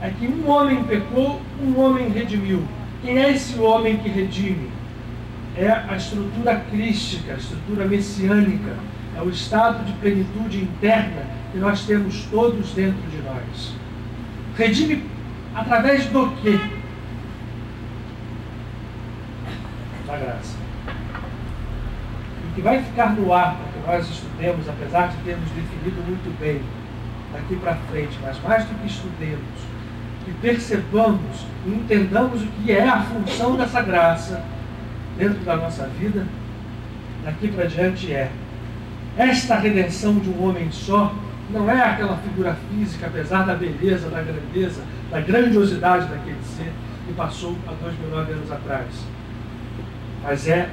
é que um homem pecou, um homem redimiu. Quem é esse homem que redime? É a estrutura crística, a estrutura messiânica, é o estado de plenitude interna que nós temos todos dentro de nós. Redime através do quê? Da graça. O que vai ficar no ar para que nós estudemos, apesar de termos definido muito bem daqui para frente, mas mais do que estudemos, que percebamos e entendamos o que é a função dessa graça dentro da nossa vida, daqui para diante é: esta redenção de um homem só não é aquela figura física, apesar da beleza, da grandeza, da grandiosidade daquele ser que passou há 2009 anos atrás, mas é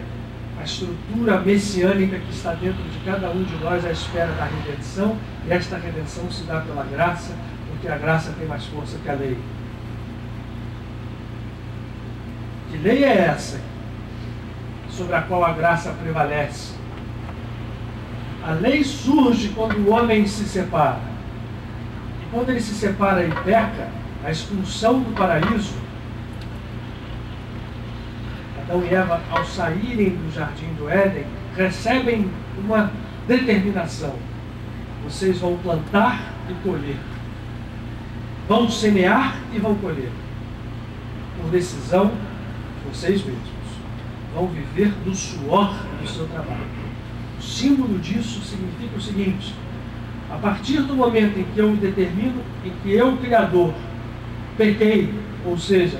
a estrutura messiânica que está dentro de cada um de nós à espera da redenção, e esta redenção se dá pela graça, porque a graça tem mais força que a lei. Que lei é essa sobre a qual a graça prevalece? A lei surge quando o homem se separa. E quando ele se separa e peca, a expulsão do paraíso, Adão e Eva, ao saírem do jardim do Éden, recebem uma determinação: vocês vão plantar e colher, vão semear e vão colher, por decisão de vocês mesmos, vão viver do suor do seu trabalho. O símbolo disso significa o seguinte: a partir do momento em que eu me determino, em que eu, Criador, pequei, ou seja,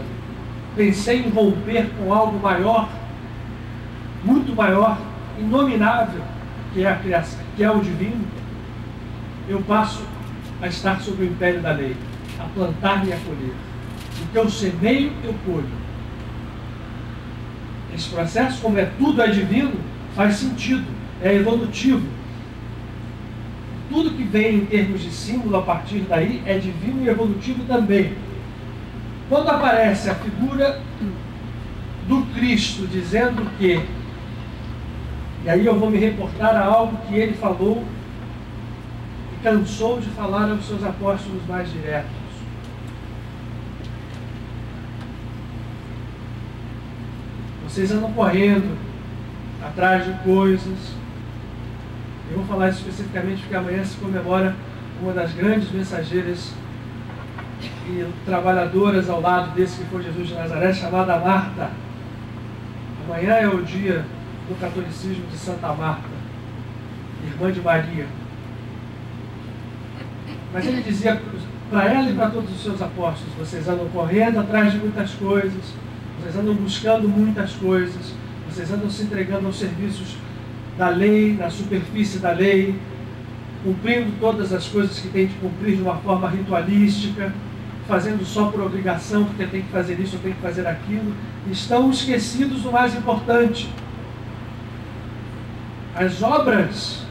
pensei em romper com algo maior, muito maior, inominável, que é a criação, que é o divino, eu passo a estar sob o império da lei, a plantar e a colher. O que eu semeio, eu colho. Esse processo, como é tudo é divino, faz sentido, é evolutivo. tudo que vem em termos de símbolo a partir daí é divino e evolutivo também. Quando aparece a figura do Cristo dizendo que, e aí eu vou me reportar a algo que ele falou e cansou de falar aos seus apóstolos mais diretos. Vocês andam correndo atrás de coisas. Eu vou falar isso especificamente porque amanhã se comemora uma das grandes mensageiras e trabalhadoras ao lado desse que foi Jesus de Nazaré, chamada Marta. Amanhã é o dia do catolicismo de Santa Marta, irmã de Maria. Mas ele dizia para ela e para todos os seus apóstolos: vocês andam correndo atrás de muitas coisas, vocês andam buscando muitas coisas, vocês andam se entregando aos serviços da lei, na superfície da lei, cumprindo todas as coisas que tem de cumprir de uma forma ritualística, fazendo só por obrigação, porque tem que fazer isso ou tem que fazer aquilo. Estão esquecidos do mais importante. As obras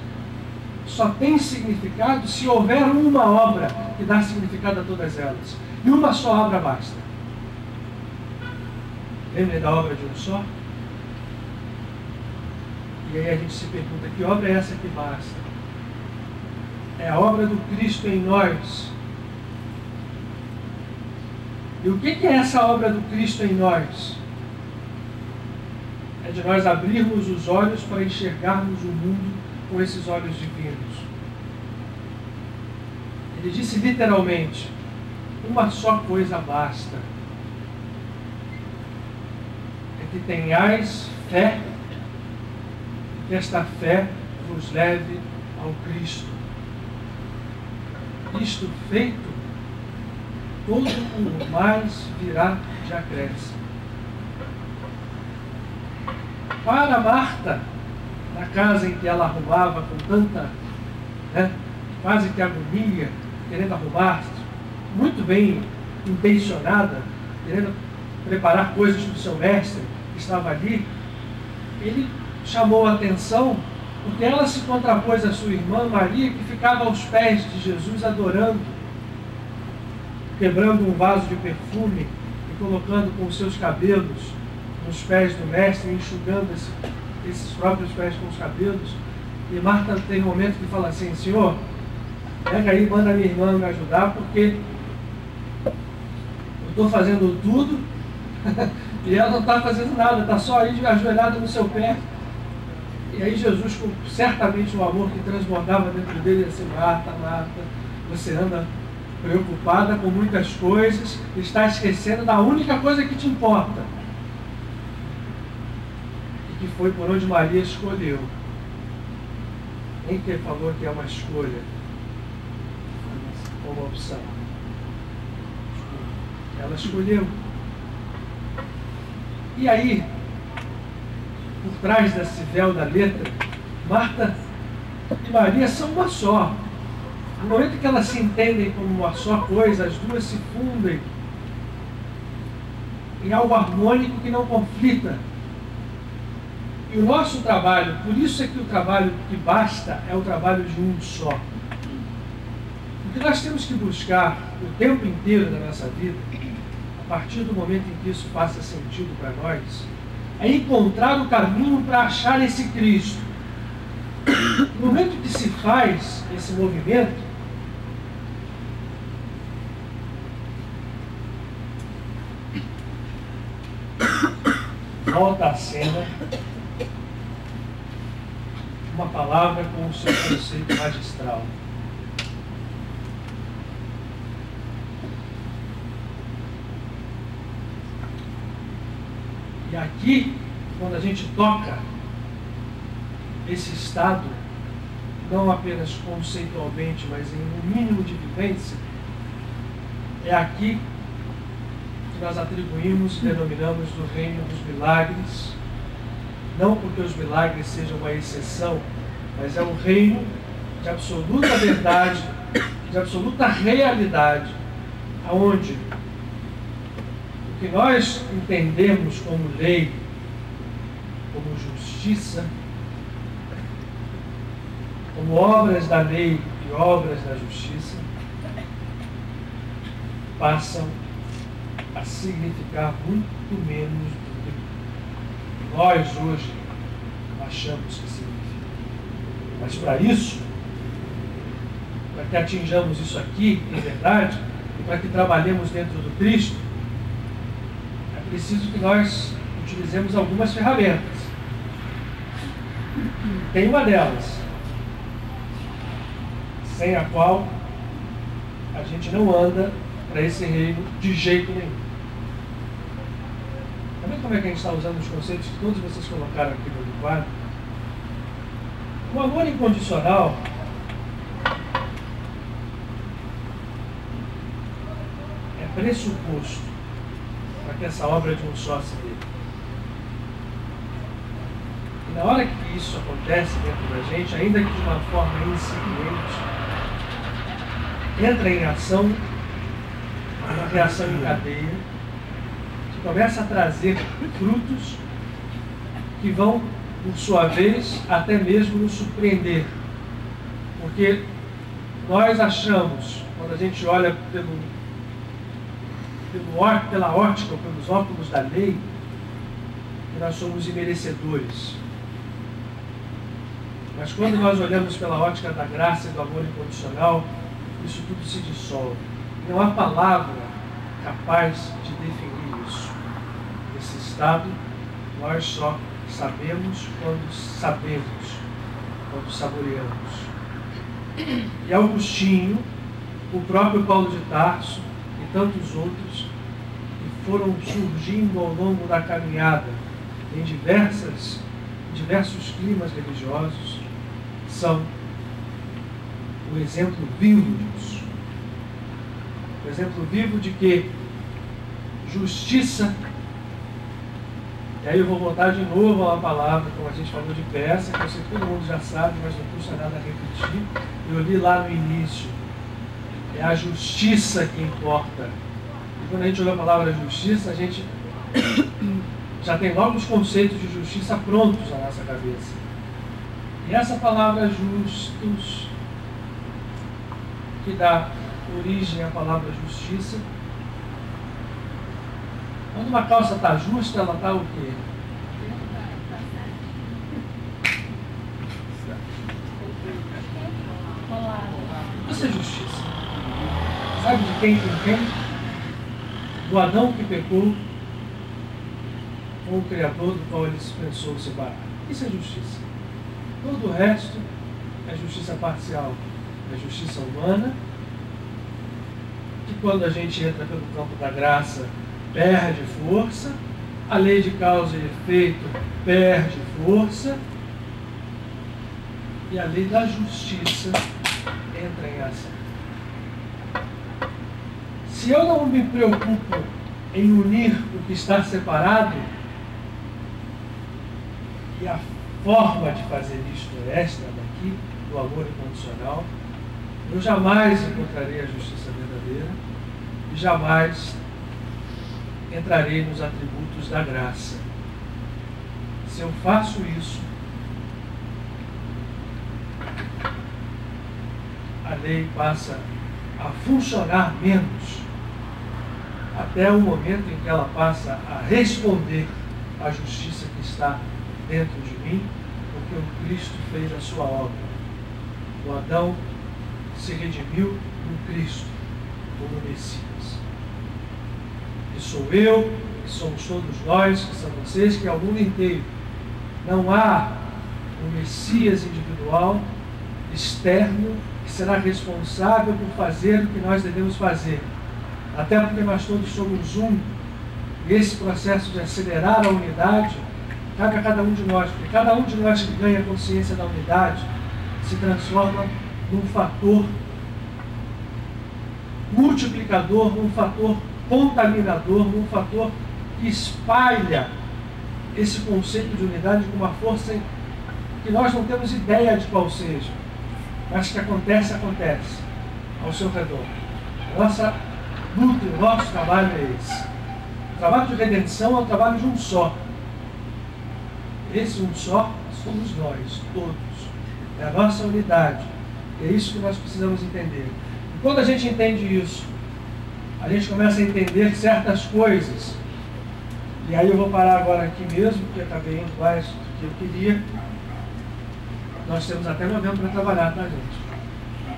só têm significado se houver uma obra que dá significado a todas elas. E uma só obra basta. Lembrem da obra de um só? E aí a gente se pergunta: que obra é essa que basta? É a obra do Cristo em nós. E o que é essa obra do Cristo em nós? É de nós abrirmos os olhos para enxergarmos o mundo com esses olhos divinos. Ele disse literalmente: uma só coisa basta. É que tenhais fé, e que esta fé vos leve ao Cristo. Isto feito, todo o mais virá de acréscimo. Para Marta, na casa em que ela arrumava com tanta, quase que agonia, querendo arrumar, muito bem intencionada, querendo preparar coisas para o seu mestre, que estava ali, ele chamou a atenção porque ela se contrapôs à sua irmã Maria, que ficava aos pés de Jesus adorando, quebrando um vaso de perfume e colocando com os seus cabelos nos pés do mestre, enxugando esses próprios pés com os cabelos. E Marta tem um momento que fala assim: Senhor, pega aí, manda minha irmã me ajudar, porque eu estou fazendo tudo e ela não está fazendo nada, está só aí ajoelhada no seu pé. E aí Jesus, com certamente um amor que transbordava dentro dele, disse: Marta, Marta, você anda preocupada com muitas coisas, está esquecendo da única coisa que te importa, e que foi por onde Maria escolheu. Nem que falou que é uma escolha, uma opção. Ela escolheu. E aí, por trás desse véu da letra, Marta e Maria são uma só. No momento que elas se entendem como uma só coisa, as duas se fundem em algo harmônico que não conflita. E o nosso trabalho, por isso é que o trabalho que basta é o trabalho de um só. O que nós temos que buscar o tempo inteiro da nossa vida, a partir do momento em que isso faça sentido para nós, é encontrar o caminho para achar esse Cristo. No momento que se faz esse movimento, volta à cena uma palavra com o seu conceito magistral. E aqui, quando a gente toca esse estado, não apenas conceitualmente, mas em um mínimo de vivência, é aqui que nós atribuímos e denominamos do reino dos milagres, não porque os milagres sejam uma exceção, mas é um reino de absoluta verdade, de absoluta realidade, aonde o que nós entendemos como lei, como justiça, como obras da lei e obras da justiça passam a significar muito menos do que nós hoje achamos que significa. Mas para isso, para que atinjamos isso aqui, em verdade, e para que trabalhemos dentro do Cristo, é preciso que nós utilizemos algumas ferramentas. Tem uma delas, sem a qual a gente não anda para esse reino de jeito nenhum. Tá vendo como é que a gente está usando os conceitos que todos vocês colocaram aqui no quadro? O amor incondicional é pressuposto para que essa obra de um só se dê. E na hora que isso acontece dentro da gente, ainda que de uma forma incipiente, entra em ação uma reação em cadeia que começa a trazer frutos que vão, por sua vez, até mesmo nos surpreender. Porque nós achamos, quando a gente olha pela ótica, ou pelos óculos da lei, que nós somos imerecedores. Mas quando nós olhamos pela ótica da graça e do amor incondicional, isso tudo se dissolve. Não há palavra capaz de definir isso. Esse estado, nós só sabemos quando saboreamos. E Agostinho, o próprio Paulo de Tarso e tantos outros que foram surgindo ao longo da caminhada em diversos climas religiosos, são o exemplo vivo disso. O exemplo vivo de que justiça, e aí eu vou voltar de novo a uma palavra, como a gente falou de peça, que eu sei que todo mundo já sabe, mas não custa nada repetir. Eu li lá no início, é a justiça que importa. E quando a gente olha a palavra justiça, a gente já tem logo os conceitos de justiça prontos na nossa cabeça. E essa palavra justus, que dá origem à palavra justiça, quando uma calça está justa, ela está o quê? Isso é justiça. Sabe de quem tem quem? Do Adão que pecou com o Criador do qual ele se pensou separar. Isso é justiça. Todo o resto é justiça parcial. É justiça humana, que quando a gente entra pelo campo da graça, perde força, a lei de causa e efeito perde força, e a lei da justiça entra em ação. Se eu não me preocupo em unir o que está separado, e a forma de fazer isto é esta daqui, do amor incondicional, eu jamais encontrarei a justiça verdadeira e jamais entrarei nos atributos da graça. Se eu faço isso, a lei passa a funcionar menos, até o momento em que ela passa a responder à justiça que está dentro de mim, porque o Cristo fez a sua obra. O Adão se redimiu no Cristo, como Messias. Que sou eu, que somos todos nós, que são vocês, que é o mundo inteiro. Não há um Messias individual, externo, que será responsável por fazer o que nós devemos fazer. Até porque nós todos somos um. E esse processo de acelerar a unidade cabe a cada um de nós, porque cada um de nós que ganha consciência da unidade se transforma num fator multiplicador, num fator contaminador, num fator que espalha esse conceito de unidade com uma força que nós não temos ideia de qual seja, mas que acontece ao seu redor. Nossa luta, o nosso trabalho é esse. O trabalho de redenção é o trabalho de um só. Esse um só somos nós, todos. É a nossa unidade É isso que nós precisamos entender. E quando a gente entende isso, a gente começa a entender certas coisas. E aí eu vou parar agora aqui mesmo, porque acabei indo mais do que eu queria. Nós temos até novembro para trabalhar, tá, gente?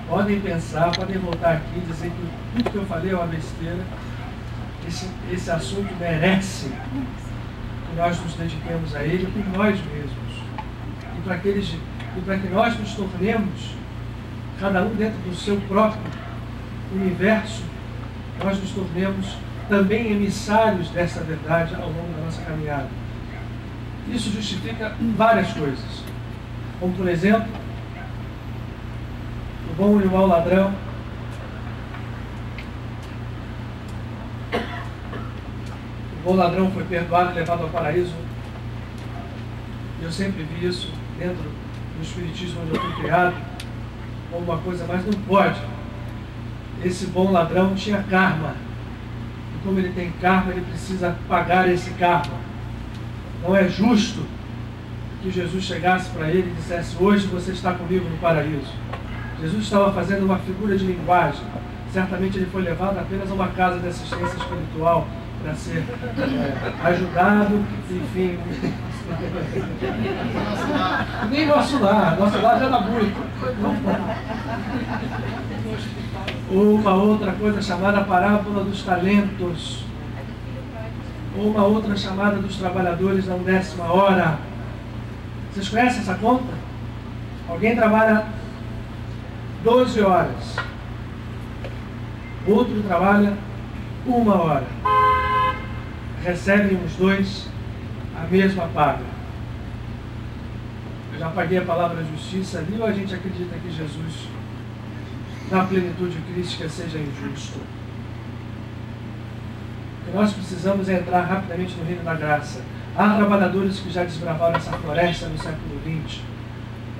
Podem pensar, podem voltar aqui e dizer que tudo que eu falei é uma besteira. Esse assunto merece que nós nos dediquemos a ele por nós mesmos. E para que nós nos tornemos, cada um dentro do seu próprio universo, nós nos tornemos também emissários dessa verdade ao longo da nossa caminhada. Isso justifica várias coisas, como por exemplo, o bom e o mau ladrão, o bom ladrão foi perdoado e levado ao paraíso. Eu sempre vi isso dentro do espiritismo onde eu fui criado como uma coisa, mas não pode. Esse bom ladrão tinha karma. E como ele tem karma, ele precisa pagar esse karma. Não é justo que Jesus chegasse para ele e dissesse: hoje você está comigo no paraíso. Jesus estava fazendo uma figura de linguagem. Certamente ele foi levado apenas a uma casa de assistência espiritual para ser ajudado, enfim. Nem nosso lar já dá muito. Uma outra coisa chamada parábola dos talentos, ou uma outra chamada dos trabalhadores da 10ª hora. Vocês conhecem essa conta? Alguém trabalha 12 horas, outro trabalha 1 hora, recebem os dois a mesma paga. Eu já paguei a palavra justiça ali, ou a gente acredita que Jesus, na plenitude crística, seja injusto? O que nós precisamos é entrar rapidamente no reino da graça. Há trabalhadores que já desbravaram essa floresta no século XX,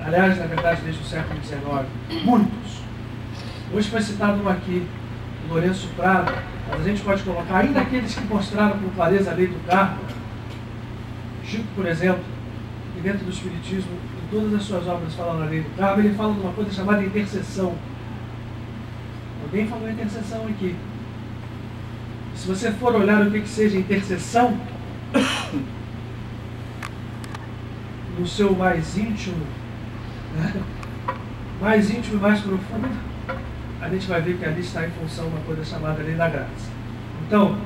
aliás, na verdade, desde o século XIX, muitos. Hoje foi citado um aqui, o Lourenço Prado, mas a gente pode colocar ainda aqueles que mostraram com clareza a lei do karma. Chico, por exemplo, que dentro do Espiritismo, em todas as suas obras falam na lei do karma, ele fala de uma coisa chamada intercessão. Alguém falou intercessão aqui. Se você for olhar o que seja intercessão, no seu mais íntimo, mais íntimo e mais profundo, a gente vai ver que ali está em função uma coisa chamada lei da graça. Então,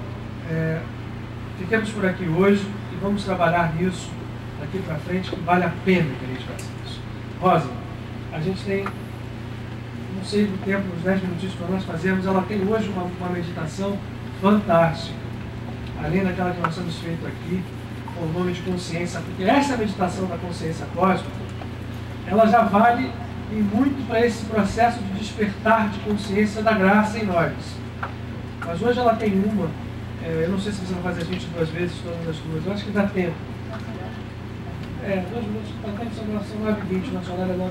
fiquemos por aqui hoje e vamos trabalhar nisso daqui para frente, que vale a pena que a gente faça isso. Rosa, a gente tem, não sei do tempo, uns 10 minutinhos para nós fazermos. Ela tem hoje uma meditação fantástica, além daquela que nós temos feito aqui, com o nome de consciência, porque essa meditação da consciência cósmica, ela já vale e muito para esse processo de despertar de consciência da graça em nós. Mas hoje ela tem uma, eu não sei se você vai fazer 22 vezes, todas as duas, eu acho que dá tempo. 2 minutos, são 9h20, nosso horário é 9h30.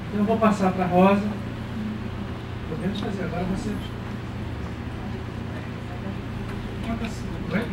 Então eu vou passar para a Rosa. Podemos fazer agora você. Quantas? 2?